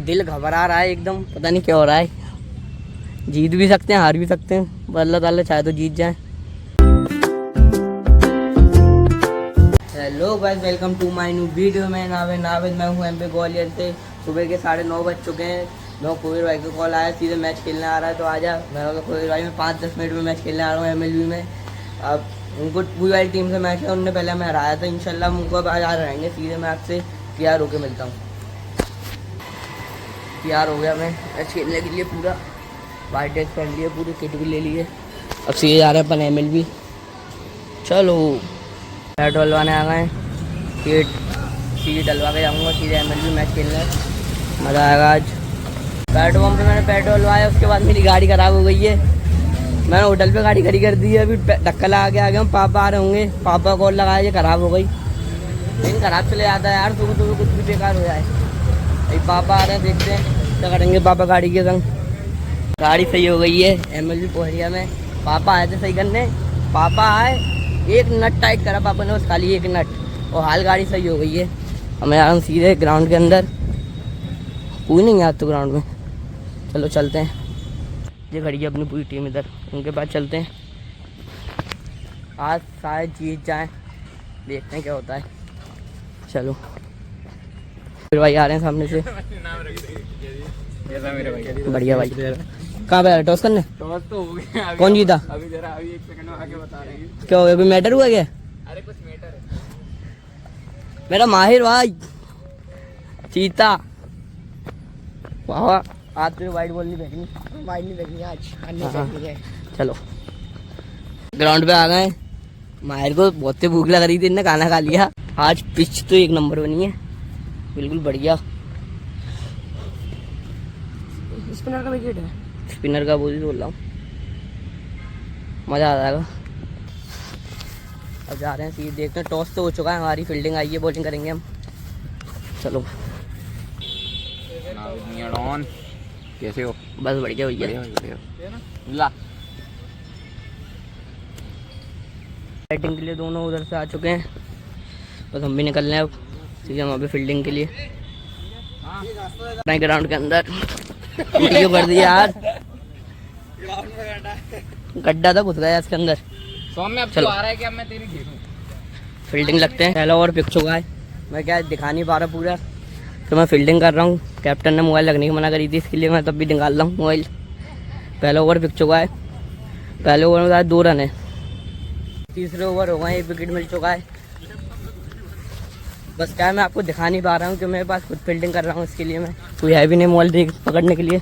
दिल घबरा रहा है एकदम, पता नहीं क्या हो रहा है। जीत भी सकते हैं, हार भी सकते हैं, अल्लाह ताला चाहे तो जीत जाए। Hello guys, welcome to my new video. मैं नावेद मैं हूँ एमपी ग्वालियर से। सुबह के 9:30 बज चुके हैं। मैं कोविर भाई का कॉल आया, सीधे मैच खेलने आ रहा है तो आजा। मैं कोविर भाई में 5-10 मिनट में मैच खेलने आ रहा हूँ एमएलबी में। अब उनको पूरी वाली टीम से मैच है, उनने पहले मैं हराया था। इंशाल्लाह हम उनको अब आज रहेंगे। सीधे मैं आपसे तैयार होकर मिलता हूँ। तैयार हो गया मैं मैच खेलने के लिए, पूरा वाइट ड्रेस पहन लिए, पूरी किट भी ले लिए। अब सीधे जा रहे हैं अपन एमएलबी। चलो बैट डलवाने आ गए, सीधे डलवा के जाऊँगा सीधे एमएलबी मैच खेलने। मज़ा आएगा आज। पेट्रोल पे मैंने पेट्रोल डलवाया, उसके बाद मेरी गाड़ी ख़राब हो गई है। मैंने होटल पे गाड़ी खड़ी कर दी है, अभी धक्का लगा के आ गया हूँ। पापा आ रहे होंगे, पापा कॉल लगाया, ये ख़राब हो गई। लेकिन ख़राब चले जाता है यार, सुबह सुबह कुछ भी बेकार हो जाए। अभी पापा आ रहे हैं, देखते हैं क्या करेंगे पापा गाड़ी के संग। गाड़ी सही हो गई है एमएलबी पोहरिया में। पापा आए थे सही करने, पापा आए, एक नट टाइट करा पापा ने, बस खाली एक नट, और हाल गाड़ी सही हो गई है। हमें आ रहा हूँ सीधे ग्राउंड के अंदर। कोई नहीं याद तो ग्राउंड में, चलो चलते हैं। ये खड़ी है अपनी पूरी टीम इधर, उनके पास चलते हैं। आज शायद जीत जाएं, देखते हैं क्या होता है। चलो फिर भाई आ रहे हैं सामने से। बढ़िया भाई, कहाँ पे आ रहे टॉस करने? टॉस तो हो गया। कौन जीता? अभी जरा अभी 1 सेकंड में आके बता रहे हैं। क्या हो गया, कोई मैटर हुआ क्या? अरे कुछ मैटर है। मेरा माहिर भाई चीता, वाह। आज तो वाइट बॉल नहीं फेंकनी, वाइट नहीं फेंकनी आज। चलो ग्राउंड पे आ गए। माहिर को बहुत ही भूख लग रही थी, इन्हें खाना खा लिया। आज पिच तो 1 नंबर बनी है, बिल्कुल बढ़िया। स्पिनर का विकेट है, स्पिनर का बोल रहा हूँ, मज़ा आ जाएगा। अब जा रहे हैं सीधे, देखते हैं। टॉस तो हो चुका है, हमारी फील्डिंग आई है, बॉलिंग करेंगे हम। चलो कैसे हो? बस बढ़िया भैया। ला बैटिंग के लिए दोनों उधर से आ चुके हैं, बस हम भी निकल रहे हैं अब सीधे वहाँ पे फील्डिंग के लिए। ग्राउंड के अंदर वीडियो कर दिया यार, गड्ढा था घुस गया इसके अंदर। चलो आ रहा है कि अब मैं तेरी फील्डिंग लगते हैं। पहला ओवर पिक चुका है, मैं क्या दिखा नहीं पा रहा पूरा, तो मैं फील्डिंग कर रहा हूँ। कैप्टन ने मोबाइल लगने की मना करी थी, इसके लिए मैं तब भी निकाल रहा हूँ मोबाइल। पहला ओवर पिक चुका है, पहले ओवर में आज 2 रन है। तीसरे ओवर हो गए, 1 विकेट मिल चुका है। बस क्या मैं आपको दिखा नहीं पा रहा हूँ कि मेरे पास खुद फील्डिंग कर रहा हूँ, इसके लिए मैं कोई है भी नहीं मोबाइल देख पकड़ने के लिए।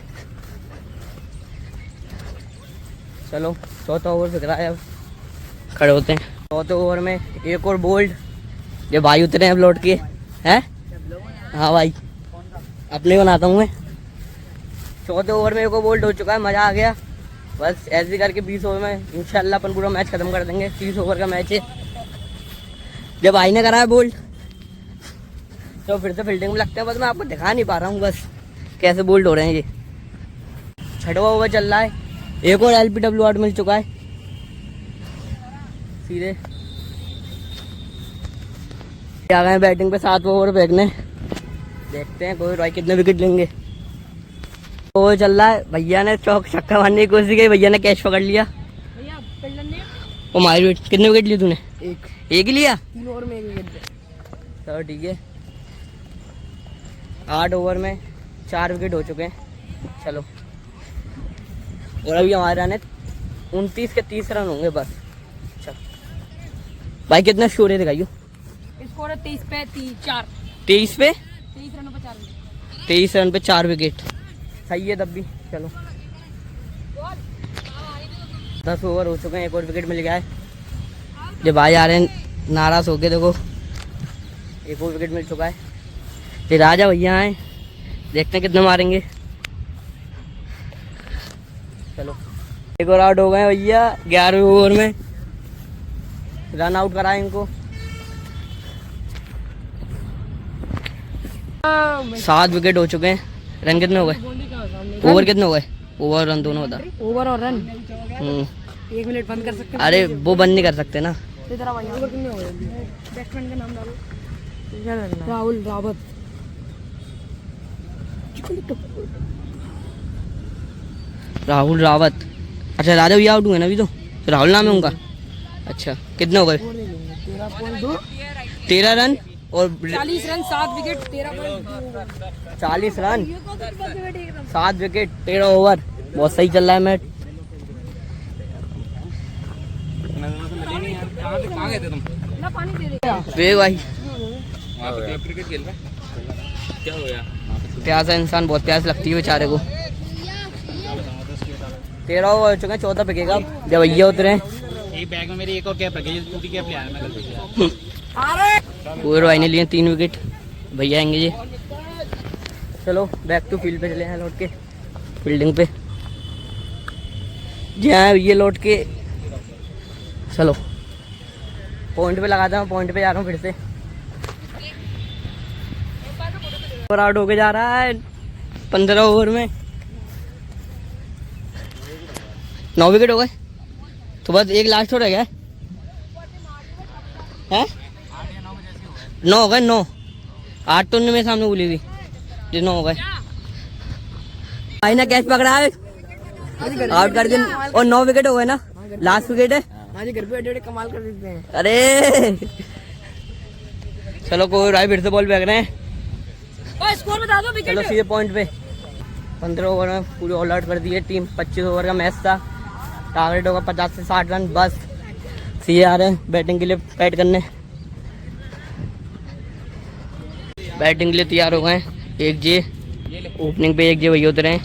चलो चौथा ओवर फिर रहा है, अब खड़े होते हैं। चौथे ओवर में एक और बोल्ड, ये भाई उतरे हैं लौट के हैं। हाँ भाई, अपने बनाता हूँ मैं। चौथे ओवर में एक और बोल्ड हो चुका है, मज़ा आ गया। बस ऐसे करके 20 ओवर में इंशाल्लाह अपन पूरा मैच खत्म कर देंगे। 30 ओवर का मैच है। जब भाई ने करा है बोल्ड तो फिर से फील्डिंग में लगते हैं। बस मैं आपको दिखा नहीं पा रहा हूँ बस कैसे बोल्ड हो रहे हैं ये। 6वां ओवर चल रहा है, एक और LPW आउट मिल चुका है। सीधे आ गए बैटिंग पे 7वां ओवर फेंकने, देखते हैं कोई भाई कितने विकेट लेंगे। ओवर चल रहा है, भैया ने चौक छक्का मारने की कोशिश की, भैया ने कैच पकड़ लिया। ओ माहिर, कितने विकेट लिए तूने? एक ही लिया, 3 ओवर में 1 विकेट। चलो ठीक है, 8 ओवर में 4 विकेट हो चुके हैं। चलो और अभी हमारे रन है 29 के 30 रन होंगे बस। चल भाई कितना स्कोर है दिखाइयो? स्कोर है 23 पे 4। 23 पे 23 रनों पे 4 विकेट। 23 रन पे 4 विकेट, सही है तब भी। चलो 10 ओवर हो चुके हैं, 1 और विकेट मिल गया है। जब भाई आ रहे हैं नाराज हो गए, देखो 1 और विकेट मिल चुका है। ये राजा भैया आए, देखते हैं कितने मारेंगे। चलो 1 और आउट हो गए भैया 11वें ओवर में, रन आउट कराए इनको। 7 विकेट हो चुके हैं। रन कितने हो गए? ओवर कितने हो गए? ओवर रन दोनों होता। ओवर और रन 1 मिनट बंद कर सकते हैं। अरे वो बंद नहीं कर सकते ना। बैट्समैन का नाम डालो। राहुल रावत। राहुल रावत, अच्छा राजा भी आउट हुए ना अभी तो राहुल नाम है उनका। अच्छा कितने हो गए? 13 रन और 40 run 7 wicket 40 run 7 wicket 13 over, बहुत सही चल रहा है मैच। कहाँ गए थे तुम? ना पानी दे दे वे भाई वहाँ पे क्रिकेट खेल रहा है? क्या हो गया? प्यासा इंसान, बहुत प्यास लगती है बेचारे को। 13 ओवर हो चुके हैं, 14 फेंकेगा अब जब भैया उतरे। एक बैग में मेरी एक और कैप रखी है, टूटी कैप ले आया मैं कल। कोई भाई ने लिए 3 विकेट, भैया आएंगे जी। चलो बैक टू फील्ड पे चले हैं, लौट के फील्डिंग पे जी हाँ ये लौट के। चलो पॉइंट पे लगाता हूँ, पॉइंट पे जा रहा हूँ फिर से। और आउट होके जा रहा है 15 ओवर में। 9 विकेट हो गए, तो बस एक लास्ट हो रह गया है। 9 हो गए, 9 8 तो मेरे सामने बोली थी जो 9 हो गए। भाई ने कैच पकड़ा है, आउट कर दिया और 9 विकेट हो गए ना, लास्ट विकेट है। आज घर पे बैठे कमाल कर देते हैं। अरे चलो कोई भाई फिर से बॉल फेंक रहे हैं। ओए स्कोर बता दो विकेट। चलो सीधे पॉइंट पे। 15 ओवर में पूरी ऑल आउट कर दी है टीम। 25 ओवर का मैच था, टारगेट होगा 50 से 60 रन बस। सीधे आ रहे हैं बैटिंग के लिए, बैट करने बैटिंग के लिए तैयार हो गए हैं। 1 जे ओपनिंग पे, 1 जे वही उतरे हैं।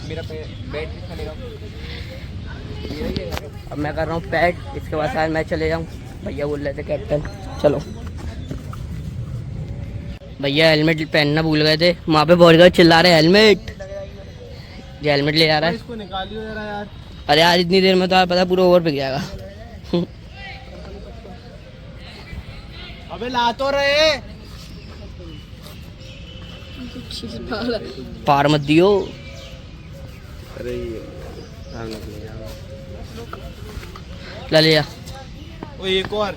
अब मैं कर रहा हूँ पैड, इसके बाद शायद मैं चले जाऊँ। भैया बोल रहे थे कैप्टन चलो। भैया हेलमेट पहनना भूल गए थे, वहाँ पे बॉलर चिल्ला रहे हेलमेट, जो हेलमेट ले जा रहा है। इसको निकालियो जरा यार। अरे आज इतनी देर में तो आप पता पूरा ओवर पे जाएगा। अबे ला तो रहे। पार मत दियो। अरे ला ले जा, वो एक और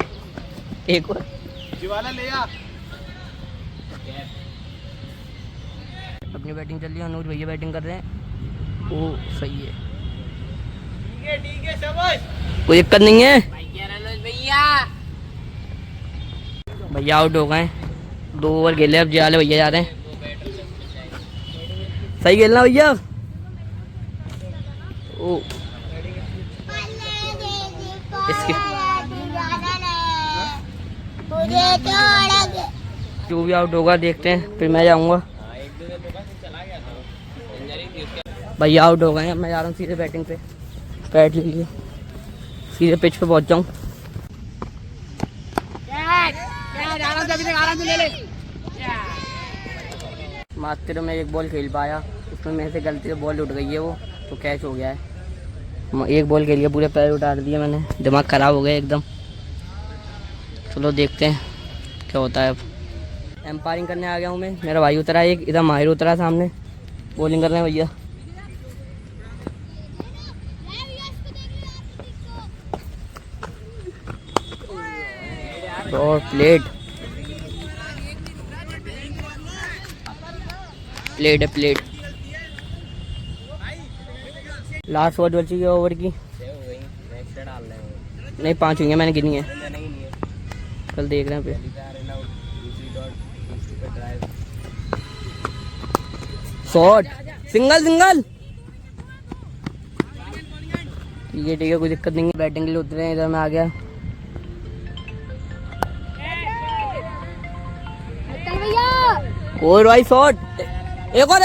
जीवाला ले आ। अपनी बैटिंग चल रही है, अनुज भैया बैटिंग कर रहे हैं। ओ सही है, ठीक है शाबाश। कोई दिक्कत नहीं है। भैया आउट हो गए, 2 ओवर खेले, अब जाले भैया जा रहे हैं। सही खेलना भैया। ओ इसके जो भी आउट होगा देखते हैं, फिर मैं जाऊंगा। भैया आउट हो गए हैं, मैं जा रहा हूँ सीधे बैटिंग पे। बैट लीजिए, सीधे पिच पे पहुंच जाऊँ। मात्र में 1 बॉल खेल पाया, उसमें मेरे से गलती से बॉल उठ गई है, वो तो कैच हो गया है। 1 बॉल खेल के पूरे पैर उतार दिए मैंने, दिमाग ख़राब हो गया एकदम। चलो देखते हैं क्या होता है। अब एम्पायरिंग करने आ गया हूँ मैं, मेरा भाई उतरा है एक, इधर माहिर उतरा सामने, बॉलिंग कर रहे हैं भैया। और प्लेट है प्लेट। लास्ट ओवर बची है ओवर की, नहीं 5 हुई है, मैंने गिनी है, कल देख रहे हैं पे। शॉट, सिंगल ठीक है कोई दिक्कत नहीं है। बैटिंग के लिए उतरे हैं, इधर मैं आ गया। और भाई शॉट, एक और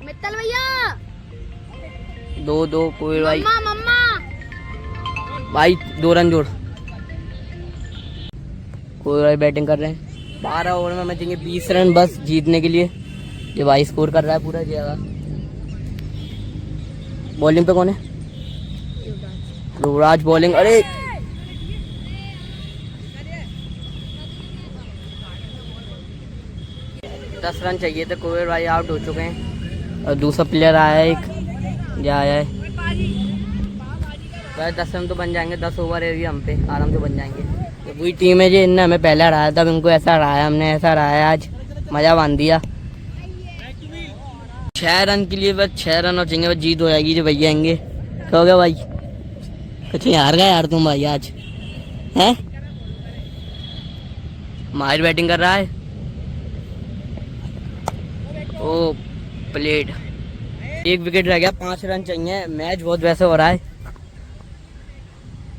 मित्तल भैया 2 कोई भाई। मम्मा भाई 2 रन जोड़। कोई भाई बैटिंग कर रहे हैं। 12 ओवर में हमें चाहिए 20 रन बस जीतने के लिए। ये भाई स्कोर कर रहा है पूरा जगह। बॉलिंग पे कौन है? युवराज बॉलिंग। अरे 10 रन चाहिए थे, कोई भाई आउट हो चुके हैं और दूसरा प्लेयर आया है एक, जो आया है। भाई 10 रन तो बन जाएंगे, 10 ओवर एरिया हम पे आराम से बन जाएंगे। तो वही टीम है जो इनने हमें पहले हराया था, इनको ऐसा हराया हमने, ऐसा हराया आज, मज़ा बांध दिया। 6 रन के लिए बस 6 रन और चाहिए, बस जीत हो जाएगी जो भैया आएंगे। क्या हो गया भाई, कुछ नहीं हार गए यार तुम भाई आज हैं? माहिर बैटिंग कर रहा है। ओ प्लेट, 1 विकेट रह गया, 5 रन चाहिए। मैच बहुत वैसे हो रहा है,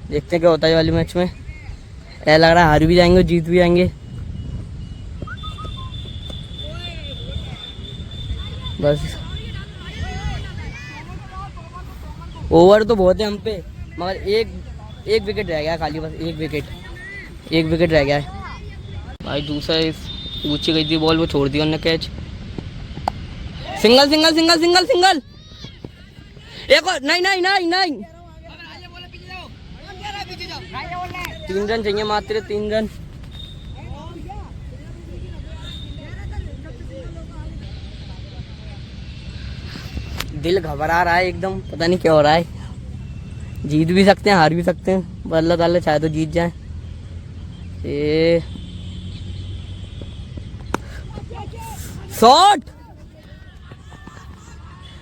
देखते हैं क्या होता है वाली मैच में। ऐसा लग रहा है हार भी जाएंगे जीत भी जाएंगे। बस ओवर तो बहुत है हम पे, मगर एक विकेट रह गया खाली, बस 1 विकेट रह गया है भाई। दूसरा ऊंची गई थी बॉल, वो छोड़ दी उन्होंने catch. Single single single single single, एक और, नहीं नहीं नहीं नहीं, 3 रन चाहिए मात्र, 3 रन। दिल घबरा रहा है एकदम, पता नहीं क्या हो रहा है। जीत भी सकते हैं हार भी सकते हैं, अल्लाह ताला चाहे तो जीत जाए। ये शॉट,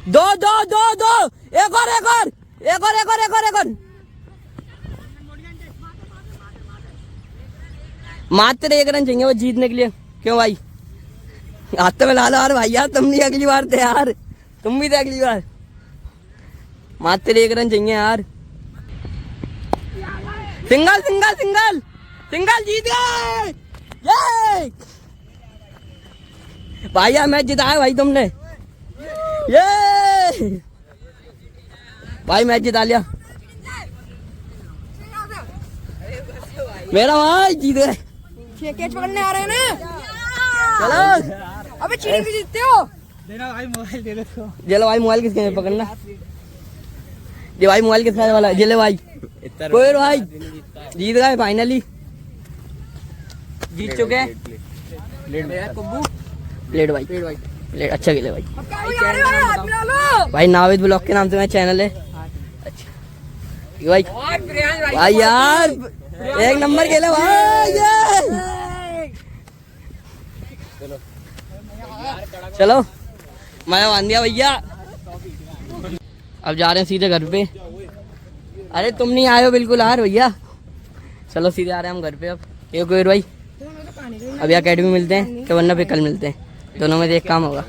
दो दो दो दो, एक और एक और एक और एक और एक और एक और, मात्र 1 रन चाहिए वो जीतने के लिए। क्यों भाई, हाथ में ला लो यार भाई, यार तुम नहीं अगली बार थे यार, तुम भी थे अगली बार। मात्र 1 रन चाहिए यार। सिंगल सिंगल सिंगल सिंगल, जीत गए ये भाई, यार मैच जिताया भाई तुमने, ये भाई मैच जिता लिया मेरा भाई, जीत गए। कैच पकड़ने आ रहे हैं ना, चलो अबे चीटिंग भी जीतते हो। देना भाई, मोबाइल दे दो। चलो भाई, मोबाइल किसके है पकड़ना, ये भाई मोबाइल किसका वाला, जिले भाई कोई भाई जीत गए फाइनली, जीत चुके हैं। प्लेट भाई, प्लेट अच्छा खेले भाई। भाई नाविद ब्लॉग के नाम से मेरा चैनल है। अच्छा भाई, भाई यार 1 नंबर खेले भाई, चलो मैं बांध दिया भैया। अब जा रहे हैं सीधे घर पे। अरे तुम नहीं आए हो बिल्कुल यार भैया, चलो सीधे आ रहे हैं हम घर पे। अब ये कोई भाई अभी अकेडमी मिलते हैं तो, वरना फिर कल मिलते हैं, दोनों में से एक काम होगा।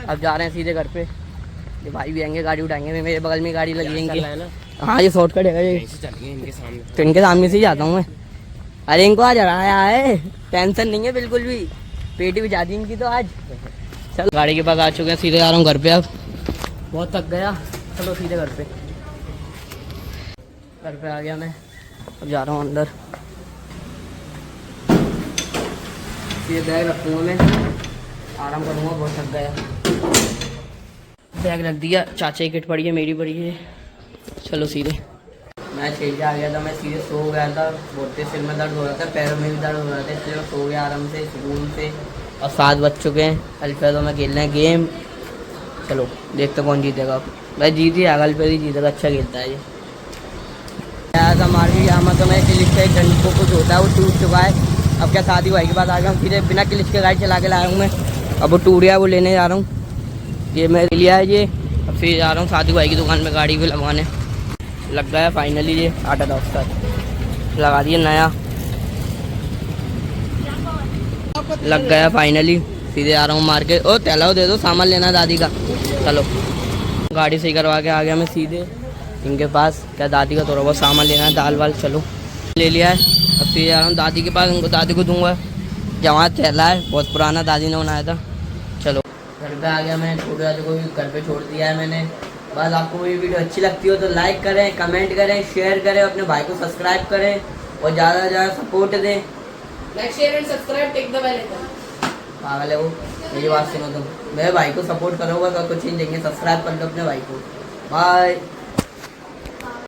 अब जा रहे हैं सीधे घर पे, ये भाई भी आएंगे, गाड़ी उठाएंगे, मेरे बगल में गाड़ी लगी इनकी। हाँ ये शॉर्टकट है ये, तो इनके सामने से ही जाता हूँ मैं। अरे इनको आज हराया है, टेंशन नहीं है बिल्कुल भी, पेटी भी जाती इनकी तो आज। चल गाड़ी के पास आ चुके हैं, सीधे जा रहा हूँ घर पे। अब बहुत थक गया, चलो सीधे घर पे आ गया मैं। अब जा रहा हूँ अंदर, ये बैग रखूँगा मैं, आराम करूँगा, बहुत थक गया। बैग रख दिया, चाचा की किट पड़ी है, मेरी पड़ी है। चलो सीधे, मैं खेल के आ गया था, मैं सीधे सो गया था, बहुत तेज सिर में दर्द हो रहा था, पैरों में भी दर्द हो रहा था, इसलिए मैं सो गया आराम से सुकून से। और 7 बज चुके हैं, अल्फेदो में खेल रहे हैं गेम। चलो देखते कौन जीतेगा। भाई जीत ही आगा, अल्फेदो ही जीतेगा, अच्छा खेलता है ये। आया था मार्केट, यहाँ तो मैं क्लिच का एक डंड को कुछ होता है वो टूट चुका है। अब क्या शादी भाई के पास आ गया हूँ, सीधे बिना क्लिच के गाड़ी चला के लाया हूँ मैं। अब वो टूट गया, वो लेने जा रहा हूँ, ये मैं लिया है ये। अब फिर जा रहा हूँ शादी भाई की दुकान में गाड़ी भी लगवाने। लग गया फाइनली ये 8 का लगा दिया नया, लग गया फाइनली। सीधे आ रहा हूँ मार्केट। ओ तेलाओ दे दो, सामान लेना दादी का। चलो गाड़ी सही करवा के आ गया मैं सीधे इनके पास, क्या दादी का थोड़ा बहुत सामान लेना है, दाल वाल। चलो ले लिया है, अब सीधे आ रहा हूँ दादी के पास, उनको दादी को दूंगा। जहाँ थैला है बहुत पुराना, दादी ने बनाया था। चलो घर पे आ गया मैं, छोटे दादी को भी घर पे छोड़ दिया है मैंने। बस आपको ये वीडियो अच्छी लगती हो तो लाइक करें, कमेंट करें, शेयर करें, अपने भाई को सब्सक्राइब करें और ज़्यादा से ज़्यादा सपोर्ट दें। Like share and subscribe, take the bell icon. पागल है वो, मेरी बात सुनो तुम, मेरे भाई को सपोर्ट करोगे तो कुछ नहीं देंगे, सब्सक्राइब कर लो अपने भाई को। बाय।